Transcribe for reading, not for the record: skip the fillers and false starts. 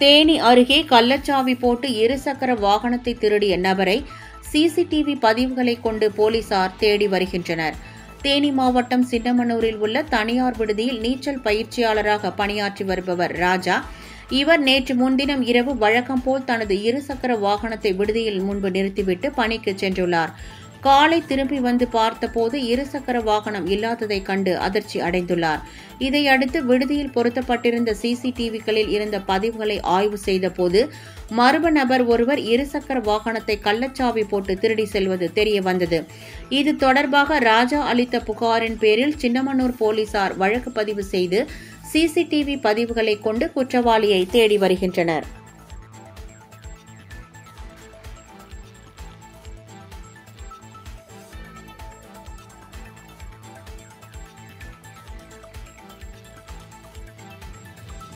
தேனி அருகே கள்ளச்சாவி போட்டு இருசக்கர வாகனத்தை திருடிய நபரை சிசிடிவி பதிவுகளை கொண்டு போலீசார் தேடி வருகின்றனர். தேனி மாவட்டம் சின்னமனூரில் உள்ள தனியார் விடுதியில் நீச்சல் பயிற்சியாளராக பணியாற்றி வருபவர் ராஜா. இவர் நேற்று முன்தினம் இரவு வழக்கம் போல் தனது இருசக்கர வாகனத்தை விடுதியில் முன்பு நிறுத்திவிட்டு பணிக்கு சென்றுள்ளார். காலை திரும்பி வந்து பார்த்தபோது இருசக்கர வாகனம் இல்லாததைக் கண்டு அதிர்ச்சி அடைந்துள்ளார். இதையடுத்து விடுதியில் பொருத்தப்பட்டிருந்த சிசிடிவிகளில் இருந்த பதிவுகளை ஆய்வு செய்தபோது மர்ம நபர் ஒருவர் இருசக்கர வாகனத்தை கள்ளச்சாவி போட்டு திருடி செல்வது தெரியவந்தது. இது தொடர்பாக ராஜா அளித்த புகாரின் பேரில் சின்னமனூர் போலீசார் வழக்கு பதிவு செய்து சிசிடிவி பதிவுகளை கொண்டு குற்றவாளியை தேடி வருகின்றனர்.